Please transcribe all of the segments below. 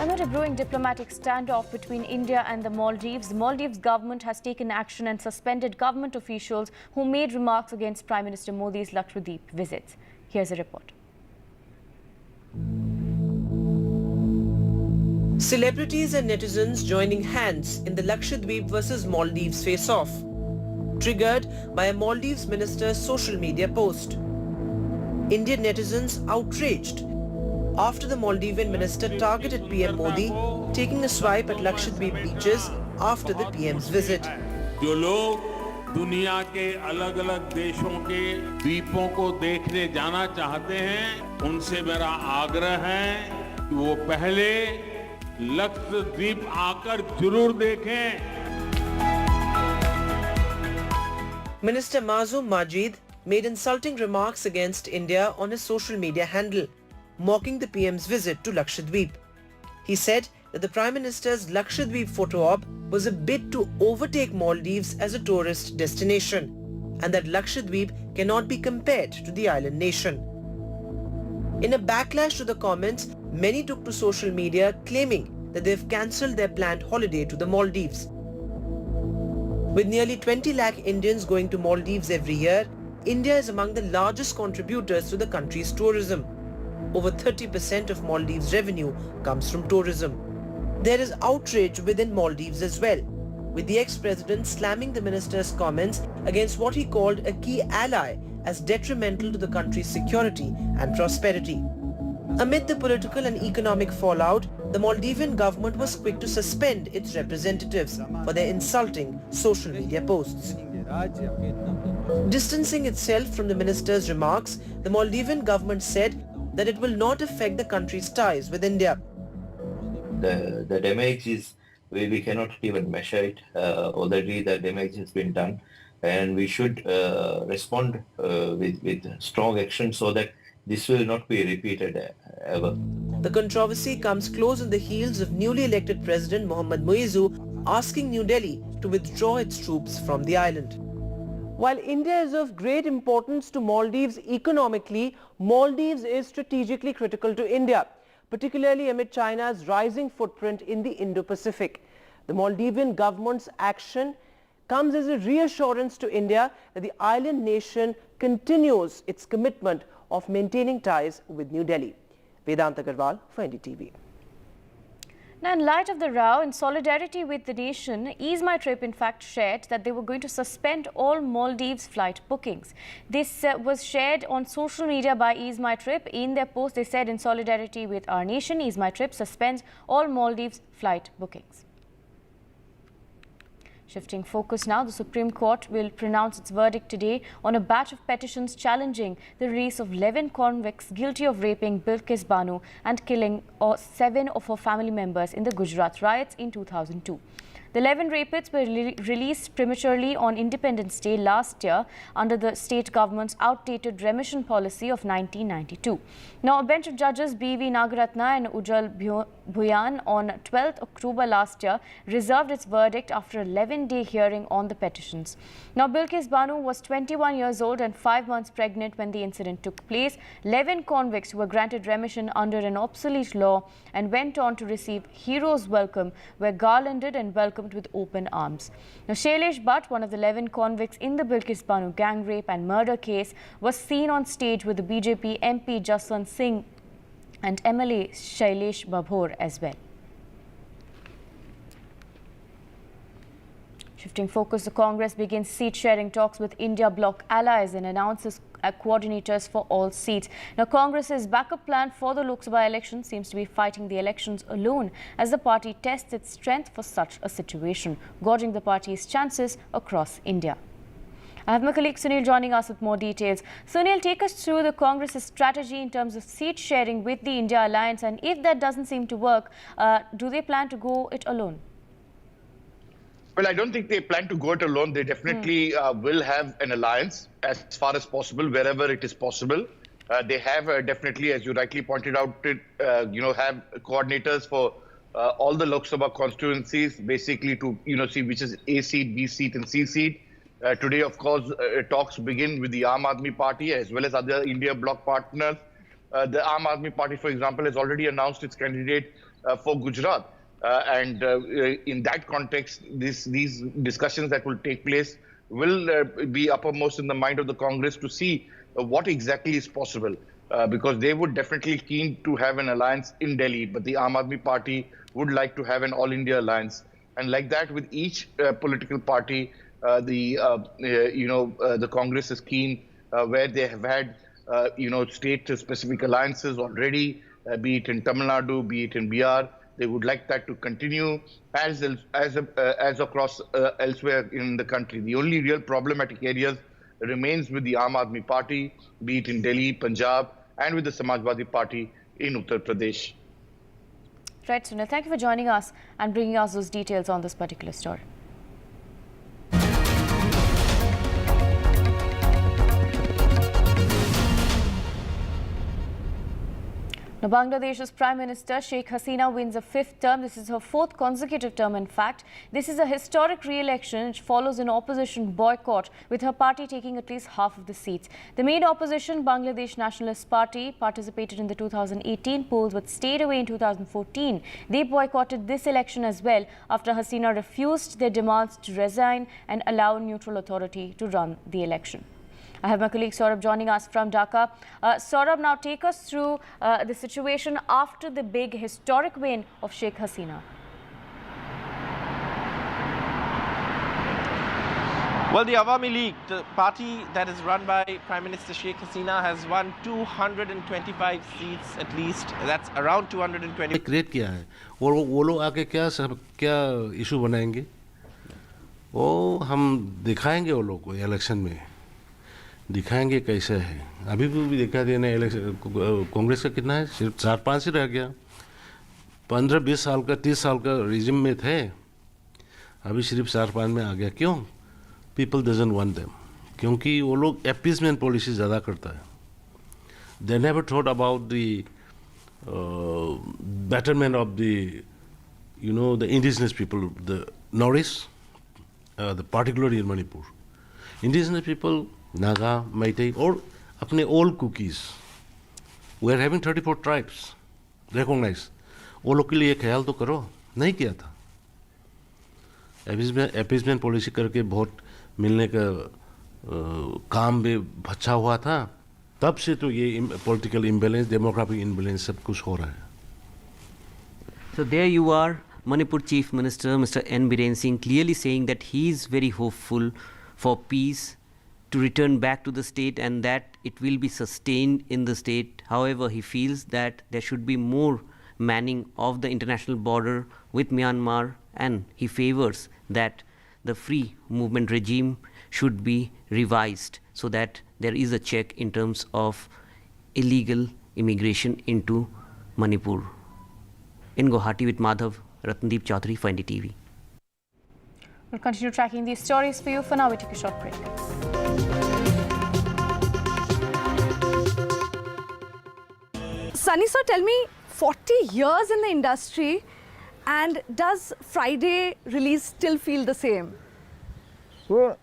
Amid a brewing diplomatic standoff between India and the Maldives, the Maldives government has taken action and suspended government officials who made remarks against Prime Minister Modi's Lakshadweep visits. Here's a report. Celebrities and netizens joining hands in the Lakshadweep versus Maldives face-off, triggered by a Maldives minister's social media post. Indian netizens outraged after the Maldivian minister targeted PM Modi, taking a swipe at Lakshadweep beaches after the PM's visit. जो लोग दुनिया के अलग-अलग देशों के द्वीपों को देखने जाना चाहते हैं, उनसे मेरा आग्रह है कि वो पहले लक्षद्वीप आकर जरूर देखें. Minister Mazum Majid made insulting remarks against India on his social media handle, mocking the PM's visit to Lakshadweep. He said that the Prime Minister's Lakshadweep photo op was a bid to overtake Maldives as a tourist destination, and that Lakshadweep cannot be compared to the island nation. In a backlash to the comments, many took to social media claiming that they've cancelled their planned holiday to the Maldives. With nearly 20 lakh Indians going to Maldives every year, India is among the largest contributors to the country's tourism. Over 30% of Maldives' revenue comes from tourism. There is outrage within Maldives as well, with the ex-president slamming the minister's comments against what he called a key ally as detrimental to the country's security and prosperity. Amid the political and economic fallout, the Maldivian government was quick to suspend its representatives for their insulting social media posts. Distancing itself from the minister's remarks, the Maldivian government said that it will not affect the country's ties with India. The damage is, we cannot even measure it. Already the damage has been done, and we should respond with strong action so that this will not be repeated ever. The controversy comes close on the heels of newly elected President Mohammad Muizzu asking New Delhi to withdraw its troops from the island. While India is of great importance to Maldives economically, Maldives is strategically critical to India, particularly amid China's rising footprint in the Indo-Pacific. The Maldivian government's action comes as a reassurance to India that the island nation continues its commitment of maintaining ties with New Delhi. Vedant Agarwal for NDTV. Now, in light of the row, in solidarity with the nation, Ease My Trip in fact shared that they were going to suspend all Maldives flight bookings. This was shared on social media by Ease My Trip. In their post, they said, in solidarity with our nation, Ease My Trip suspends all Maldives flight bookings. Shifting focus now, the Supreme Court will pronounce its verdict today on a batch of petitions challenging the release of 11 convicts guilty of raping Bilkis Bano and killing 7 of her family members in the Gujarat riots in 2002. The 11 rapists were released prematurely on Independence Day last year under the state government's outdated remission policy of 1992. Now, a bench of judges B.V. Nagaratna and Ujjal Bhuyan on 12th October last year reserved its verdict after an 11-day hearing on the petitions. Now, Bilkis Bano was 21 years old and 5 months pregnant when the incident took place. 11 convicts were granted remission under an obsolete law and went on to receive Hero's Welcome, were garlanded and welcomed with open arms. Now, Shailesh Bhatt, one of the 11 convicts in the Bilkis Bano gang rape and murder case, was seen on stage with the BJP MP Jaswant Singh and MLA Shailesh Babhor as well. Shifting focus, the Congress begins seat-sharing talks with India bloc allies and announces coordinators for all seats. Now, Congress's backup plan for the Lok Sabha election seems to be fighting the elections alone as the party tests its strength for such a situation, gauging the party's chances across India. I have my colleague Sunil joining us with more details. Sunil, take us through the Congress's strategy in terms of seat sharing with the India alliance, and if that doesn't seem to work, do they plan to go it alone? Well, I don't think they plan to go it alone. They definitely will have an alliance as far as possible, wherever it is possible. They have definitely, as you rightly pointed out, have coordinators for all the Lok Sabha constituencies, basically to, see which is A seat, B seat and C seat. Today, of course, talks begin with the Aam Aadmi Party as well as other India bloc partners. The Aam Aadmi Party, for example, has already announced its candidate for Gujarat. In that context, these discussions that will take place will be uppermost in the mind of the Congress to see what exactly is possible. Because they would definitely keen to have an alliance in Delhi, but the Aam Aadmi Party would like to have an all-India alliance. And like that, with each political party, the Congress is keen where they have had state-specific alliances already, be it in Tamil Nadu, be it in Bihar. They would like that to continue as across elsewhere in the country. The only real problematic areas remains with the Aam Aadmi Party, be it in Delhi, Punjab, and with the Samajwadi Party in Uttar Pradesh. Right, Sunil, thank you for joining us and bringing us those details on this particular story. Now, Bangladesh's Prime Minister Sheikh Hasina wins a fifth term. This is her fourth consecutive term, in fact. This is a historic re-election which follows an opposition boycott, with her party taking at least half of the seats. The main opposition, Bangladesh Nationalist Party, participated in the 2018 polls but stayed away in 2014. They boycotted this election as well after Hasina refused their demands to resign and allow a neutral authority to run the election. I have my colleague Saurabh joining us from Dhaka. Saurabh, now take us through the situation after the big historic win of Sheikh Hasina. Well, the Awami League, the party that is run by Prime Minister Sheikh Hasina, has won 225 seats at least. That's around 220. Create किया है और वो लोग आके क्या issue बनाएंगे, वो हम दिखाएंगे वो लोग को इलेक्शन में, दिखाएंगे कैसे है। अभी भी दिखा दिया ना, कांग्रेस का कितना है, सिर्फ 4-5 ही रह गया। 15-20 साल का 30 साल का रिजिम में थे, अभी सिर्फ 4-5 में आ गया। क्यों? पीपल डजंट वांट देम, क्योंकि वो लोग अपीसमेंट पॉलिसी ज़्यादा करता है। They never thought about the betterment of the the indigenous people, the Northeast, particularly in Manipur. Indigenous people, Naga, Meitei, or अपने old cookies. We are having 34 tribes recognized. वो लोग के लिए ख्याल तो करो, नहीं किया था। अपीसमेंट पॉलिसी करके वोट मिलने का काम भी अच्छा हुआ था, तब से तो ये पॉलिटिकल इम्बैलेंस, डेमोग्राफिक इम्बैलेंस सब कुछ हो रहा है। So there you are, Manipur Chief Minister Mr. N. Biren Singh clearly saying that he is very hopeful for peace to return back to the state and that it will be sustained in the state. However, he feels that there should be more manning of the international border with Myanmar, and he favors that the free movement regime should be revised so that there is a check in terms of illegal immigration into Manipur. In Guwahati with Madhav, Ratndeep Chaudhary for NDTV. We'll continue tracking these stories for you. For now, we take a short break. Sunny sir, tell me, 40 years in the industry, and does Friday release still feel the same? Well,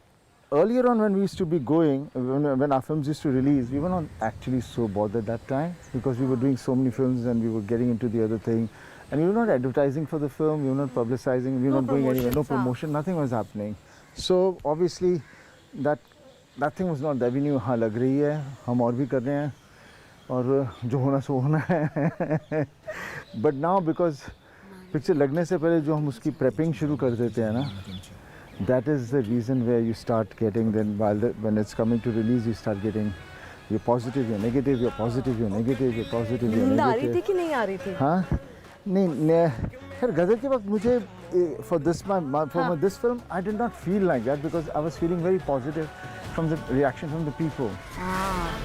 earlier on when we used to be going, when our films used to release, we were not actually so bothered that time because we were doing so many films and we were getting into the other thing. And we were not advertising for the film, we were not publicizing, we were not going anywhere, no promotion, nothing was happening. So obviously that thing was not revenue, हाँ लग रही है, हम और भी कर रहे हैं और जो होना सो होना है. But now because picture लगने से पहले जो हम उसकी prepping शुरू कर देते हैं ना, that is the reason where you start getting, then when it's coming to release, you start getting, you're positive, you're negative, you're positive, you're negative, you're positive, you're negative. आ रही थी कि नहीं आ रही थी? हाँ नहीं खैर गदर के वक्त मुझे for this film I did not feel like that because I was feeling very positive from the reaction from the people.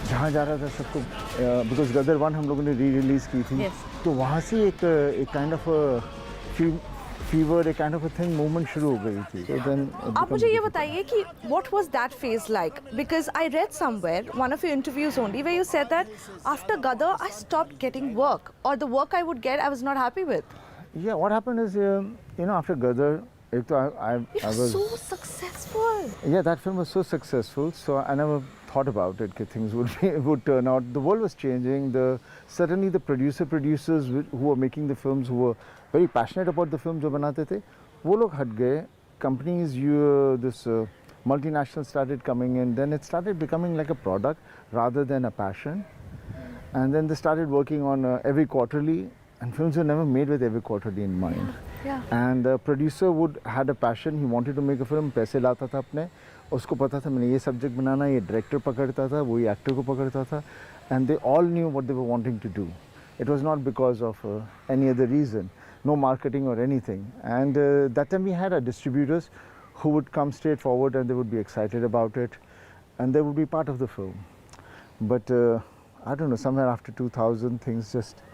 जहाँ जा रहा था सबको because गदर 1 हम लोगों ने re-release की थी, तो वहाँ से एक kind of a fever, a kind of a thing movement शुरू हो गई थी. So then आप मुझे ये बताइए कि what was that phase like? Because I read somewhere, one of your interviews only, where you said that after Gadar I stopped getting work, or the work I would get I was not happy with. Yeah, what happened is after Gadar, I was so successful. Yeah, that film was so successful, so I never thought about it that things would turn out. The world was changing. Certainly the producers who were making the films, who were very passionate about the films जो बनाते थे, वो लोग हट गए. Companies, multinationals started coming in. Then it started becoming like a product rather than a passion. And then they started working on every quarterly, and films were never made with every quarterly in mind. Yeah. And the producer had a passion. He wanted to make a film. पैसे लाता था अपने. उसको पता था मैंने ये subject बनाना, ये director पकड़ता था, वो ये actor को पकड़ता था. And they all knew what they were wanting to do. It was not because of any other reason. No marketing or anything. And that time we had our distributors who would come straight forward and they would be excited about it. And they would be part of the film. But I don't know, somewhere after 2000,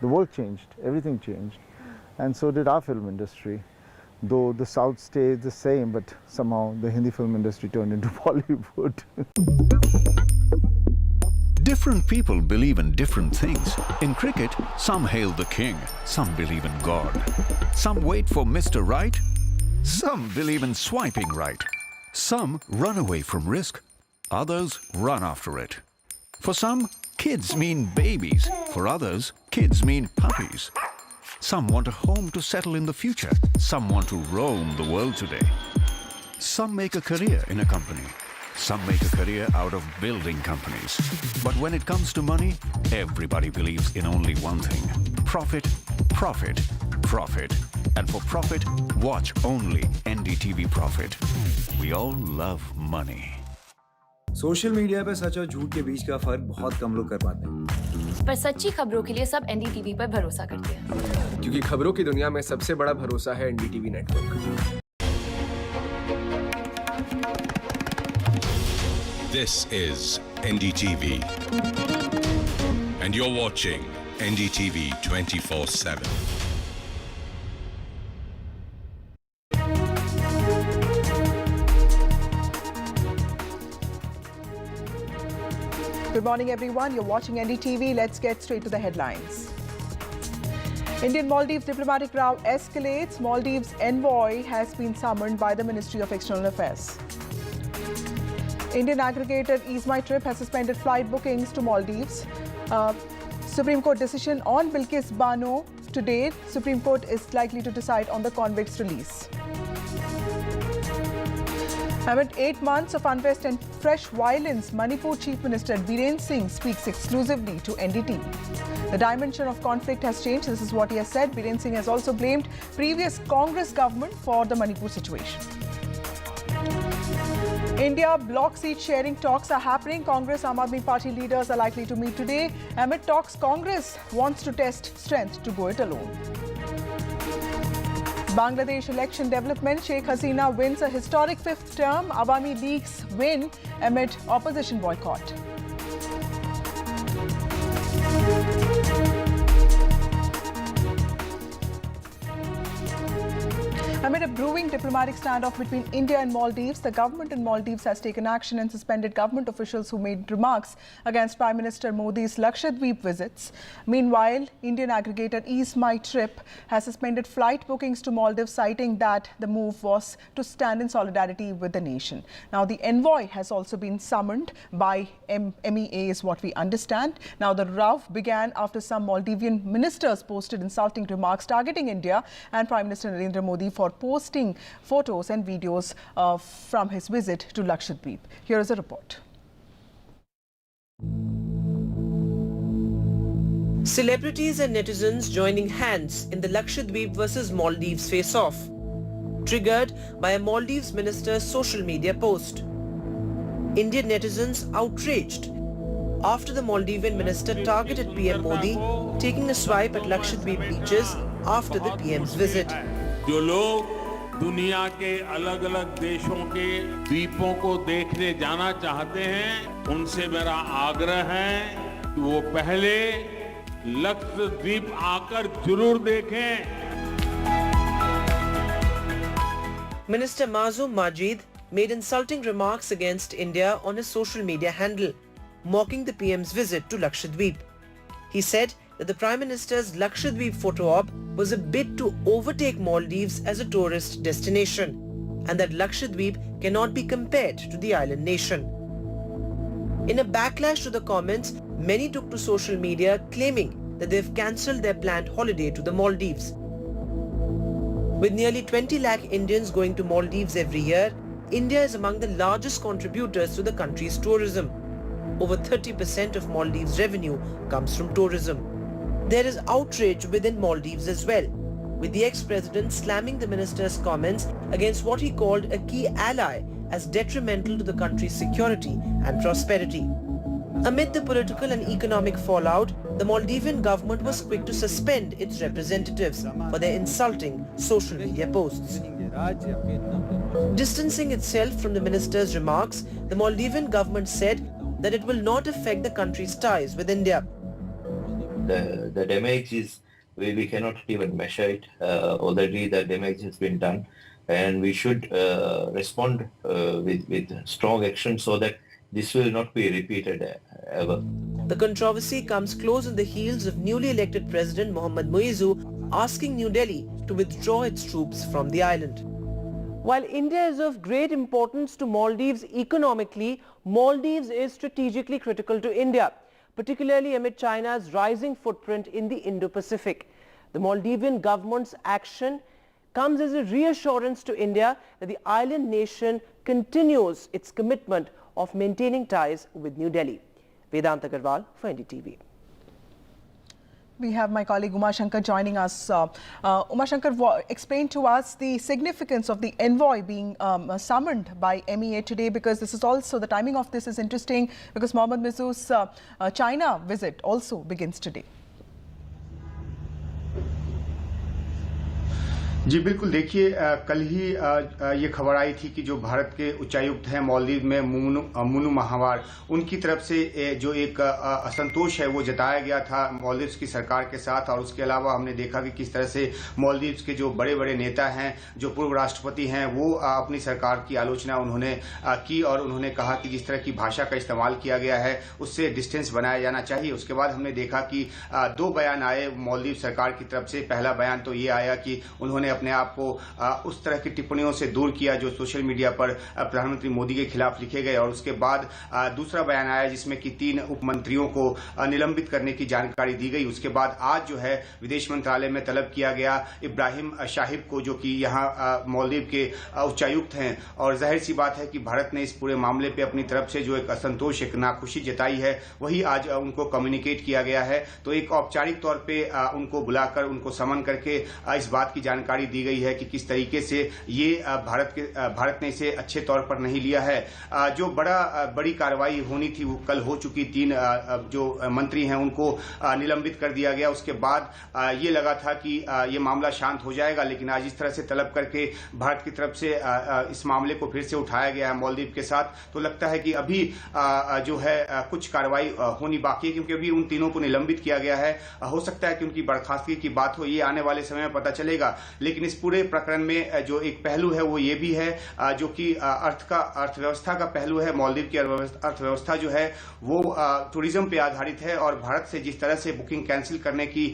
the world changed, everything changed. And so did our film industry. Though the South stayed the same, but somehow the Hindi film industry turned into Bollywood. Different people believe in different things. In cricket, some hail the king, some believe in God. Some wait for Mr. Right, some believe in swiping right. Some run away from risk, others run after it. For some, kids mean babies. For others, kids mean puppies. Some want a home to settle in the future. Some want to roam the world today. Some make a career in a company. Some make a career out of building companies. But when it comes to money, everybody believes in only one thing. Profit, profit, profit. And for profit, watch only NDTV Profit. We all love money. Social media पे सच और झूठ के बीच का फर्क बहुत कम लोग कर पाते हैं। पर सच्ची खबरों के लिए सब NDTV पर भरोसा करते हैं। क्योंकि खबरों की दुनिया में सबसे बड़ा भरोसा है NDTV network. This is NDTV, and you're watching NDTV 24x7. Good morning, everyone. You're watching NDTV. Let's get straight to the headlines. Indian-Maldives diplomatic row escalates. Maldives envoy has been summoned by the Ministry of External Affairs. Indian aggregator Ease My Trip has suspended flight bookings to Maldives. Supreme Court decision on Bilkis Bano today. Supreme Court is likely to decide on the convict's release. Amid 8 months of unrest and fresh violence, Manipur Chief Minister Biren Singh speaks exclusively to NDTV. The dimension of conflict has changed. This is what he has said. Biren Singh has also blamed previous Congress government for the Manipur situation. India bloc seat sharing talks are happening. Congress Aam Aadmi Party leaders are likely to meet today. Amid talks, Congress wants to test strength to go it alone. Bangladesh election development. Sheikh Hasina wins a historic 5th term. Awami League's win amid opposition boycott. Amid a brewing diplomatic standoff between India and Maldives, the government in Maldives has taken action and suspended government officials who made remarks against Prime Minister Modi's Lakshadweep visits. Meanwhile, Indian aggregator Ease My Trip has suspended flight bookings to Maldives, citing that the move was to stand in solidarity with the nation. Now, the envoy has also been summoned by MEA, is what we understand. Now, the row began after some Maldivian ministers posted insulting remarks targeting India and Prime Minister Narendra Modi for posting photos and videos from his visit to Lakshadweep. Here is a report. Celebrities and netizens joining hands in the Lakshadweep versus Maldives face-off, triggered by a Maldives minister's social media post. Indian netizens outraged after the Maldivian minister targeted PM Modi, taking a swipe at Lakshadweep beaches after the PM's visit. जो लोग दुनिया के अलग अलग देशों के द्वीपों को देखने जाना चाहते हैं, उनसे मेरा आग्रह है कि वो पहले लक्षद्वीप आकर जरूर देखें। Minister Mazum Majid made insulting remarks against India on his social media handle, mocking the PM's visit to Lakshadweep. He said that the Prime Minister's Lakshadweep photo op was a bid to overtake Maldives as a tourist destination, and that Lakshadweep cannot be compared to the island nation. In a backlash to the comments, many took to social media claiming that they've cancelled their planned holiday to the Maldives. With nearly 20 lakh Indians going to Maldives every year, India is among the largest contributors to the country's tourism. Over 30% of Maldives' revenue comes from tourism. There is outrage within Maldives as well, with the ex-president slamming the minister's comments against what he called a key ally as detrimental to the country's security and prosperity. Amid the political and economic fallout, the Maldivian government was quick to suspend its representatives for their insulting social media posts. Distancing itself from the minister's remarks, the Maldivian government said that it will not affect the country's ties with India. The damage is, we cannot even measure it. Already the damage has been done, and we should respond with strong action so that this will not be repeated ever. The controversy comes close on the heels of newly elected President Mohammad Muizzu asking New Delhi to withdraw its troops from the island. While India is of great importance to Maldives economically, Maldives is strategically critical to India, particularly amid China's rising footprint in the Indo-Pacific. The Maldivian government's action comes as a reassurance to India that the island nation continues its commitment of maintaining ties with New Delhi. Vedant Agarwal for NDTV. We have my colleague Uma Shankar joining us. Uma Shankar, explain to us the significance of the envoy being summoned by MEA today, because this is also, the timing of this is interesting because Mohammad Muizzu's China visit also begins today. जी बिल्कुल, देखिए कल ही ये खबर आई थी कि जो भारत के उच्चायुक्त हैं मालदीव में मुनु महावार, उनकी तरफ से जो एक असंतोष है वो जताया गया था मालदीव्स की सरकार के साथ। और उसके अलावा हमने देखा कि किस तरह से मालदीव्स के जो बड़े बड़े नेता हैं, जो पूर्व राष्ट्रपति हैं, वो अपनी सरकार की आलोचना उन्होंने की और उन्होंने कहा कि जिस तरह की भाषा का इस्तेमाल किया गया है उससे डिस्टेंस बनाया जाना चाहिए। उसके बाद हमने देखा कि दो बयान आए मालदीव सरकार की तरफ से। पहला बयान तो ये आया कि उन्होंने अपने आप को उस तरह की टिप्पणियों से दूर किया जो सोशल मीडिया पर प्रधानमंत्री मोदी के खिलाफ लिखे गए। और उसके बाद दूसरा बयान आया जिसमें कि 3 उप मंत्रियों को निलंबित करने की जानकारी दी गई। उसके बाद आज जो है विदेश मंत्रालय में तलब किया गया इब्राहिम शाहिब को, जो कि यहाँ मालदीव के उच्चायुक्त हैं। और जाहिर सी बात है कि भारत ने इस पूरे मामले पे अपनी तरफ से जो एक असंतोष, एक नाखुशी जताई है, वही आज उनको कम्युनिकेट किया गया है। तो एक औपचारिक तौर पे उनको बुलाकर, उनको समन करके इस बात की जानकारी दी गई है कि किस तरीके से ये भारत ने इसे अच्छे तौर पर नहीं लिया है। जो बड़ी कार्रवाई होनी थी वो कल हो चुकी। 3 जो मंत्री हैं उनको निलंबित कर दिया गया। उसके बाद ये लगा था कि ये मामला शांत हो जाएगा, लेकिन आज इस तरह से तलब करके भारत की तरफ से इस मामले को फिर से उठाया गया है मालदीव के साथ। तो लगता है कि अभी जो है कुछ कार्रवाई होनी बाकी है, क्योंकि अभी उन तीनों को निलंबित किया गया है। हो सकता है कि उनकी बर्खास्तगी की बात हो, ये आने वाले समय में पता चलेगा। लेकिन इस पूरे प्रकरण में जो एक पहलू है वो ये भी है जो कि अर्थव्यवस्था का पहलू है। मालदीव की अर्थव्यवस्था जो है वो टूरिज्म पे आधारित है और भारत से जिस तरह से बुकिंग कैंसिल करने की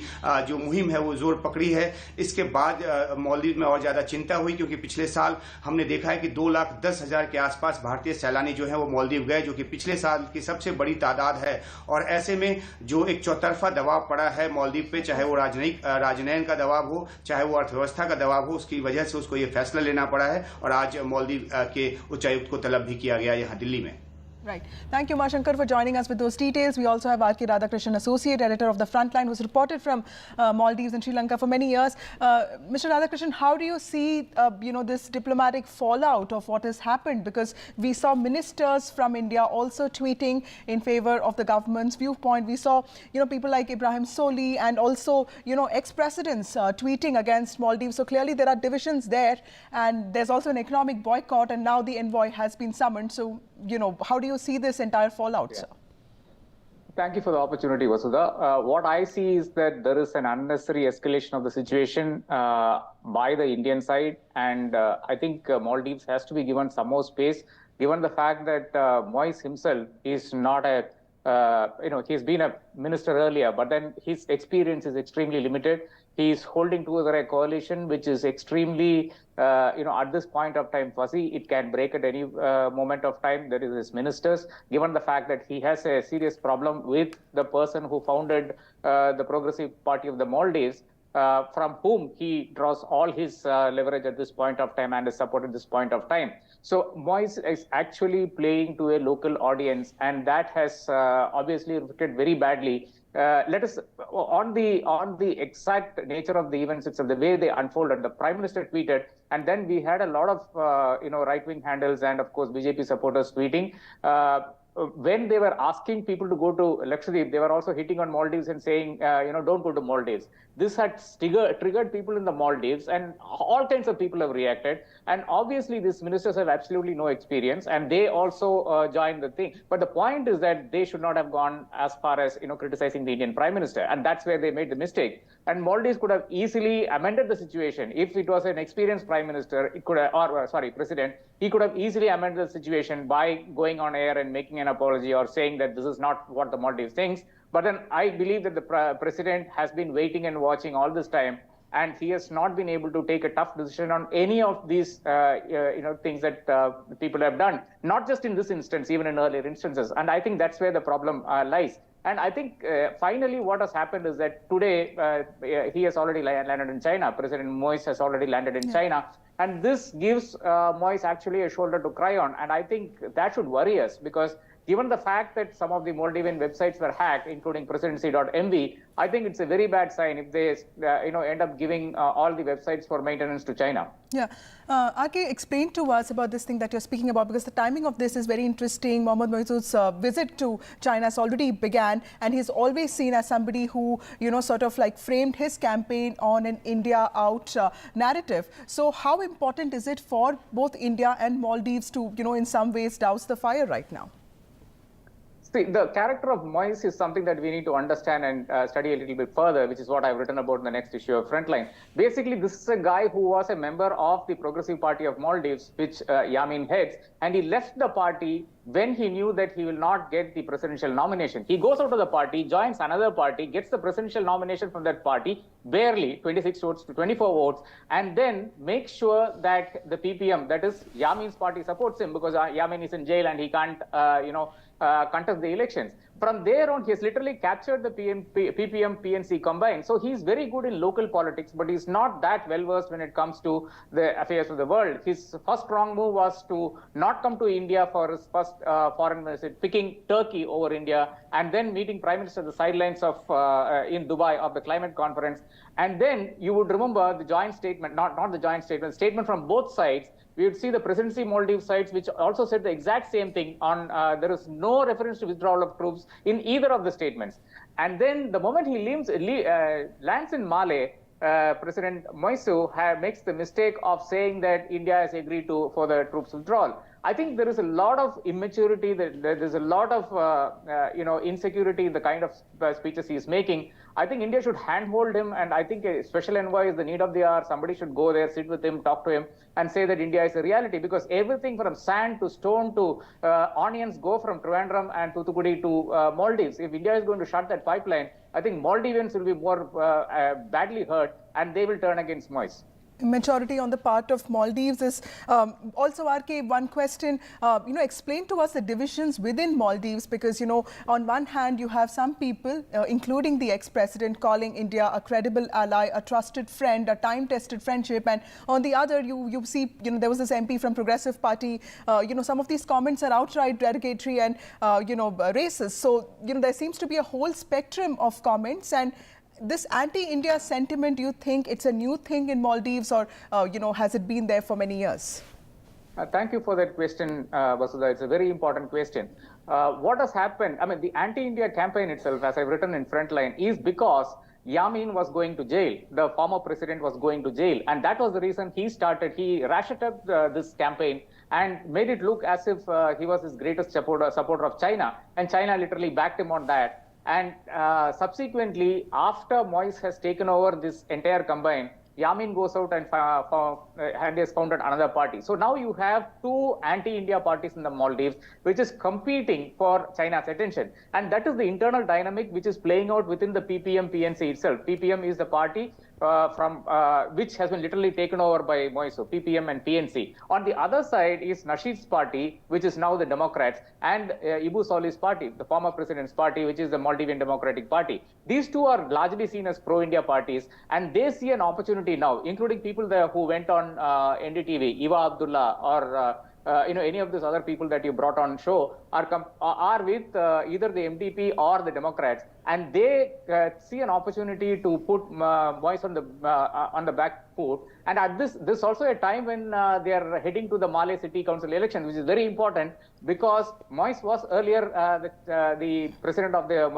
जो मुहिम है वो जोर पकड़ी है, इसके बाद मालदीव में और ज्यादा चिंता हुई, क्योंकि पिछले साल हमने देखा है कि 2,10,000 के आसपास भारतीय सैलानी जो है वो मालदीव गए, जो कि पिछले साल की सबसे बड़ी तादाद है। और ऐसे में जो एक चौतरफा दबाव पड़ा है मालदीव पे, चाहे वो राजनयन का दबाव हो, चाहे वो अर्थव्यवस्था का दबाव हो, उसकी वजह से उसको ये फैसला लेना पड़ा है। और आज मालदीव के उच्चायुक्त को तलब भी किया गया यहाँ दिल्ली में। Right. Thank you, Uma Shankar, for joining us with those details. We also have R.K. Radhakrishnan, Associate Editor of The Frontline, who's reported from Maldives and Sri Lanka for many years. Mr. Radhakrishnan, how do you see, this diplomatic fallout of what has happened? Because we saw ministers from India also tweeting in favor of the government's viewpoint. We saw, people like Ibrahim Soli and also, ex-presidents tweeting against Maldives. So clearly there are divisions there, and there's also an economic boycott, and now the envoy has been summoned. So, how do you see this entire fallout, sir? Thank you for the opportunity, Vasudha. What I see is that there is an unnecessary escalation of the situation by the Indian side, and I think Maldives has to be given some more space, given the fact that Moise himself is not he's been a minister earlier, but then his experience is extremely limited. He is holding together a coalition which is extremely, at this point of time fuzzy. It can break at any moment of time. There is his ministers. Given the fact that he has a serious problem with the person who founded the Progressive Party of the Maldives, from whom he draws all his leverage at this point of time and is support at this point of time. So Moise is actually playing to a local audience, and that has obviously reflected very badly. Let us on the exact nature of the events itself, the way they unfolded. The Prime Minister tweeted, and then we had a lot of right-wing handles and of course BJP supporters tweeting. When they were asking people to go to Lakshadweep, they were also hitting on Maldives and saying, don't go to Maldives. This had triggered people in the Maldives, and all kinds of people have reacted. And obviously, these ministers have absolutely no experience, and they also joined the thing. But the point is that they should not have gone as far as criticizing the Indian Prime Minister, and that's where they made the mistake. And Maldives could have easily amended the situation if it was an experienced Prime Minister. It could have, President. He could have easily amended the situation by going on air and making an apology or saying that this is not what the Maldives thinks. But then I believe that the president has been waiting and watching all this time, and he has not been able to take a tough decision on any of these things that people have done, not just in this instance, even in earlier instances. And I think that's where the problem lies. And I think finally what has happened is that today he has already landed in China. President Moise has already landed in China. And this gives Moise actually a shoulder to cry on. And I think that should worry us, because given the fact that some of the Maldivian websites were hacked, including presidency.mv, I think it's a very bad sign if they end up giving all the websites for maintenance to China. Yeah. RK, explain to us about this thing that you're speaking about, because the timing of this is very interesting. Mohammad Moisoud's visit to China has already began, and he's always seen as somebody who, sort of like framed his campaign on an India out narrative. So how important is it for both India and Maldives to, in some ways douse the fire right now? See, the character of Moise is something that we need to understand and study a little bit further, which is what I've written about in the next issue of Frontline. Basically, this is a guy who was a member of the Progressive Party of Maldives, which Yamin heads, and he left the party when he knew that he will not get the presidential nomination. He goes out of the party, joins another party, gets the presidential nomination from that party, barely 26 votes to 24 votes, and then makes sure that the PPM, that is Yamin's party, supports him, because Yamin is in jail and he can't, contest the elections. From there on, he has literally captured the PPM, PNC combined. So he's very good in local politics, but he's not that well versed when it comes to the affairs of the world. His first strong move was to not come to India for his first foreign visit, picking Turkey over India, and then meeting Prime Minister at the sidelines of in Dubai of the climate conference. And then you would remember the joint statement, not the joint statement, statement from both sides. We would see the presidency Maldives sides, which also said the exact same thing on there is no reference to withdrawal of troops in either of the statements. And then the moment he lands in Male, President Moisoud makes the mistake of saying that India has agreed for the troops withdrawal. I think there is a lot of immaturity, there's a lot of insecurity in the kind of speeches he is making. I think India should handhold him, and I think a special envoy is the need of the hour. Somebody should go there, sit with him, talk to him, and say that India is a reality, because everything from sand to stone to onions go from Trivandrum and Thoothukudi to Maldives. If India is going to shut that pipeline, I think Maldivians will be more badly hurt, and they will turn against Moise. Maturity on the part of Maldives is also, RK, one question, explain to us the divisions within Maldives, because, on one hand, you have some people, including the ex-president, calling India a credible ally, a trusted friend, a time-tested friendship. And on the other, you see, there was this MP from Progressive Party, some of these comments are outright derogatory and, racist. So, there seems to be a whole spectrum of comments. And this anti-India sentiment, do you think it's a new thing in Maldives, or, has it been there for many years? Thank you for that question, Vasudha. It's a very important question. What has happened, the anti-India campaign itself, as I've written in Frontline, is because Yamin was going to jail. The former president was going to jail. And that was the reason he ratcheted up this campaign and made it look as if he was his greatest supporter of China. And China literally backed him on that. And subsequently, after Moise has taken over this entire combine, Yamin goes out and has founded another party. So now you have two anti-India parties in the Maldives, which is competing for China's attention. And that is the internal dynamic which is playing out within the PPM PNC itself. PPM is the party which has been literally taken over by Moiso, PPM and PNC. On the other side is Nasheed's party, which is now the Democrats, and Ibu Soli's party, the former president's party, which is the Maldivian Democratic Party. These two are largely seen as pro-India parties, and they see an opportunity now, including people there who went on NDTV, Eva Abdullah, or any of these other people that you brought on show are with either the MDP or the Democrats, and they see an opportunity to put Moise on the back foot. And at this also a time when they are heading to the Malé City Council election, which is very important because Moise was earlier the president of the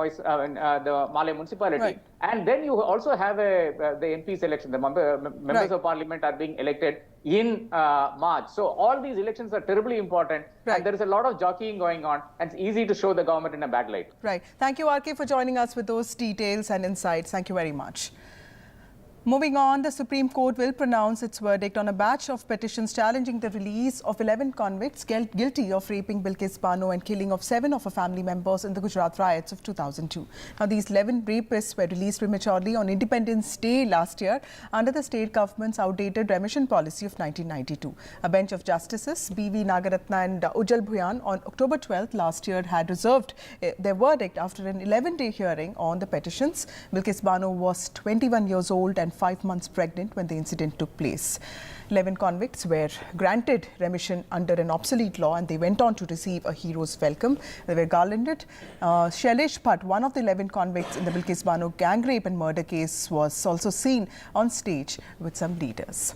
Malé municipality. Right. And then you also have the MPs election. The members of parliament are being elected in March. So all these elections are terribly important, and there is a lot of jockeying going on, and it's easy to show the government in a bad light. Right. Thank you, RK, for joining us with those details and insights. Thank you very much. Moving on, the Supreme Court will pronounce its verdict on a batch of petitions challenging the release of 11 convicts guilty of raping Bilkis Bano and killing of 7 of her family members in the Gujarat riots of 2002. Now, these 11 rapists were released prematurely on Independence Day last year under the state government's outdated remission policy of 1992. A bench of justices, B.V. Nagaratna and Ujjal Bhuyan, on October 12th last year had reserved their verdict after an 11-day hearing on the petitions. Bilkis Bano was 21 years old and 5 months pregnant when the incident took place. 11 convicts were granted remission under an obsolete law, and they went on to receive a hero's welcome. They were garlanded. Shailesh Bhatt, one of the 11 convicts in the Bilkis Bano gang rape and murder case, was also seen on stage with some leaders.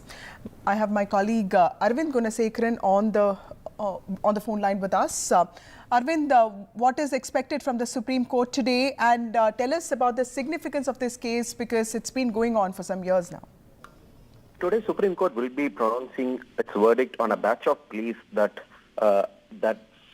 I have my colleague Arvind Gunasekharan on the phone line with us. Arvind, what is expected from the Supreme Court today, and tell us about the significance of this case because it's been going on for some years now. Today, Supreme Court will be pronouncing its verdict on a batch of pleas that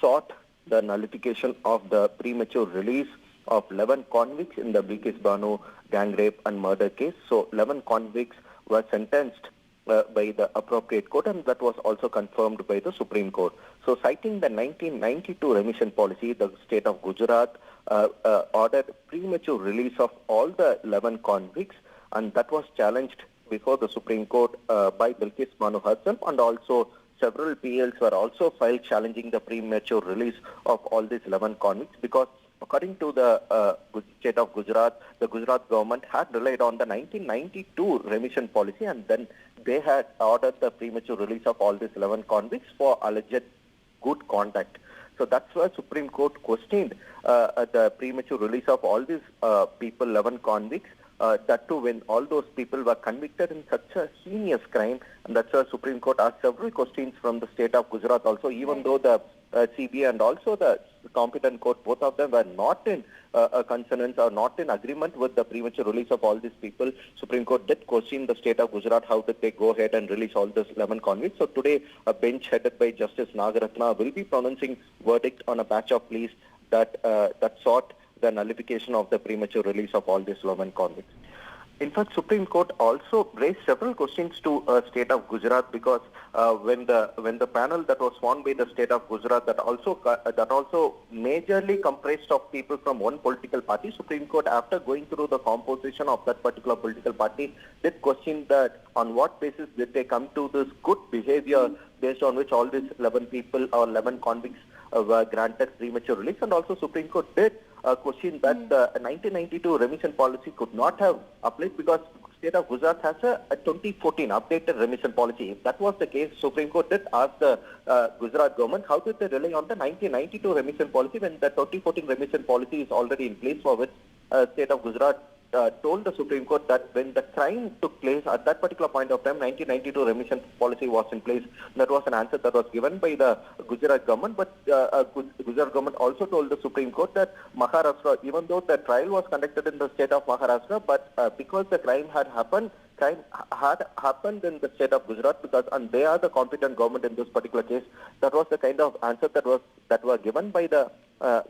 sought the nullification of the premature release of 11 convicts in the Bilkis Bano gang rape and murder case. So 11 convicts were sentenced by the appropriate court, and that was also confirmed by the Supreme Court. So citing the 1992 remission policy, the state of Gujarat ordered premature release of all the 11 convicts, and that was challenged before the Supreme Court by Bilkis Bano herself, and also several PLs were also filed challenging the premature release of all these 11 convicts because according to the state of Gujarat, the Gujarat government had relied on the 1992 remission policy, and then they had ordered the premature release of all these 11 convicts for alleged good conduct. So that's why Supreme Court questioned the premature release of all these people, 11 convicts, that too when all those people were convicted in such a heinous crime, and that's why Supreme Court asked several questions from the state of Gujarat also, even though the CBI and also the competent court, both of them were not in consonance or not in agreement with the premature release of all these people. Supreme Court did question the state of Gujarat, how did they go ahead and release all these 11 convicts. So today, a bench headed by Justice Nagaratna will be pronouncing verdict on a batch of pleas that sought the nullification of the premature release of all these 11 convicts. In fact, Supreme Court also raised several questions to state of Gujarat because when the panel that was formed by the state of Gujarat that also majorly comprised of people from one political party, Supreme Court, after going through the composition of that particular political party, did question that on what basis did they come to this good behavior based on which all these 11 people or 11 convicts were granted premature release, and also Supreme Court did question that the 1992 remission policy could not have applied because state of Gujarat has a 2014 updated remission policy. If that was the case, Supreme Court did ask the Gujarat government how did they rely on the 1992 remission policy when the 2014 remission policy is already in place, for which state of Gujarat told the Supreme Court that when the crime took place at that particular point of time, 1992 remission policy was in place. That was an answer that was given by the Gujarat government, but Gujarat government also told the Supreme Court that Maharashtra, even though the trial was conducted in the state of Maharashtra, but because the crime had happened in the state of Gujarat, and they are the competent government in this particular case. That was the kind of answer that were given by the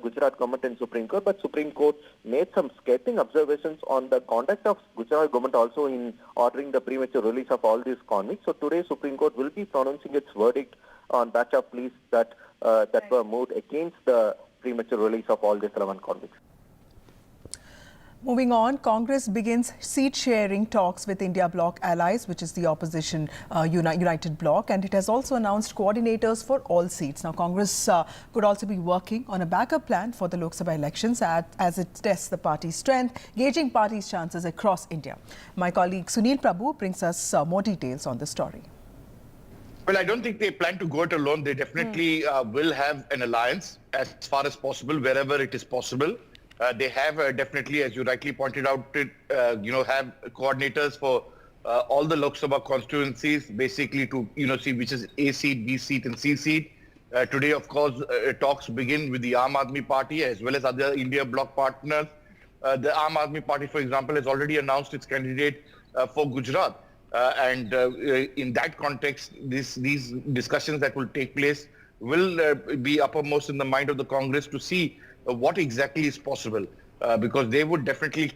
Gujarat government in Supreme Court. But Supreme Court made some scathing observations on the conduct of Gujarat government also in ordering the premature release of all these convicts. So today Supreme Court will be pronouncing its verdict on batch of pleas that were moved against the premature release of all these 11 convicts. Moving on, Congress begins seat-sharing talks with India bloc allies, which is the opposition united bloc, and it has also announced coordinators for all seats. Now, Congress could also be working on a backup plan for the Lok Sabha elections as it tests the party's strength, gauging party's chances across India. My colleague Sunil Prabhu brings us more details on the story. Well, I don't think they plan to go it alone. They definitely will have an alliance as far as possible, wherever it is possible. They have definitely, as you rightly pointed out, have coordinators for all the Lok Sabha constituencies, basically to, see which is A seat, B seat and C seat. Today, of course, talks begin with the Aam Aadmi Party as well as other India bloc partners. The Aam Aadmi Party, for example, has already announced its candidate for Gujarat. In that context, these discussions that will take place will be uppermost in the mind of the Congress to see what exactly is possible, because they would definitely